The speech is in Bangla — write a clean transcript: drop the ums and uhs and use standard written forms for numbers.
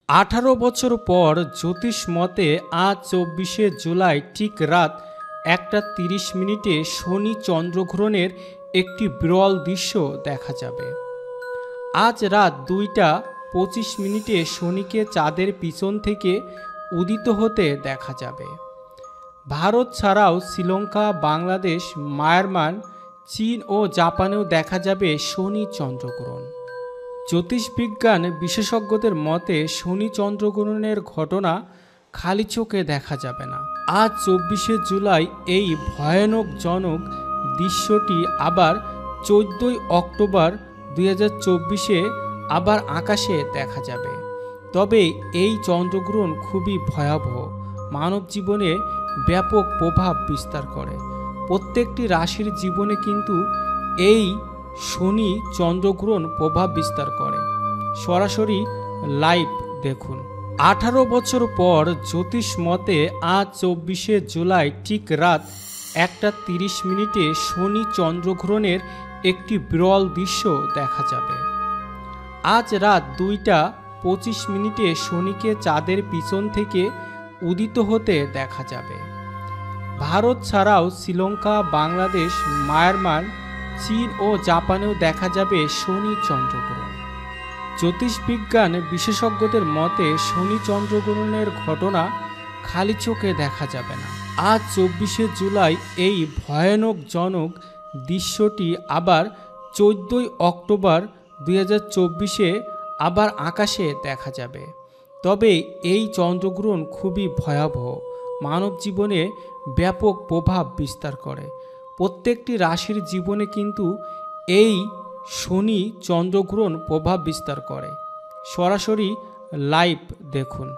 18 বছর পর জ্যোতিষ মতে আজ 24শে জুলাই ঠিক রাত 1:30 শনি চন্দ্রগ্রহণের একটি বিরল দৃশ্য দেখা যাবে। আজ রাত 2:25 শনিকে চাঁদের পিছন থেকে উদিত হতে দেখা যাবে। ভারত ছাড়াও শ্রীলঙ্কা, বাংলাদেশ, মায়ানমার, চীন ও জাপানেও দেখা যাবে শনি চন্দ্রগ্রহণ। জ্যোতিষবিজ্ঞান বিশেষজ্ঞদের মতে শনি চন্দ্রগ্রহণের ঘটনা খালি চোখে দেখা যাবে না। আজ 24শে জুলাই এই ভয়ানকজনক দৃশ্যটি আবার 14ই অক্টোবর 2024 আবার আকাশে দেখা যাবে। তবে এই চন্দ্রগ্রহণ খুবই ভয়াবহ, মানব জীবনে ব্যাপক প্রভাব বিস্তার করে। প্রত্যেকটি রাশির জীবনে কিন্তু এই শনি চন্দ্রগ্রহণ প্রভাব বিস্তার করে। সরাসরি লাইভ দেখুন। 18 বছর পর জ্যোতিষ মতে আজ 24শে জুলাই ঠিক রাত 1:30 শনি চন্দ্রগ্রহণের একটি বিরল দৃশ্য দেখা যাবে। আজ রাত 2:25 শনিকে চাঁদের পিছন থেকে উদিত হতে দেখা যাবে। ভারত ছাড়াও শ্রীলঙ্কা, বাংলাদেশ, মায়ানমার, চীন ও জাপানেও দেখা যাবে শনি চন্দ্রগ্রহণ। জ্যোতিষবিজ্ঞান বিশেষজ্ঞদের মতে শনি চন্দ্রগ্রহণের ঘটনা খালি চোখে দেখা যাবে না। আজ 24শে জুলাই এই ভয়ানকজনক দৃশ্যটি আবার 14ই অক্টোবর 2024 আবার আকাশে দেখা যাবে। তবে এই চন্দ্রগ্রহণ খুবই ভয়াবহ, মানব জীবনে ব্যাপক প্রভাব বিস্তার করে। প্রত্যেকটি রাশির জীবনে কিন্তু এই শনি চন্দ্রগ্রহণ প্রভাব বিস্তার করে। সরাসরি লাইভ দেখুন।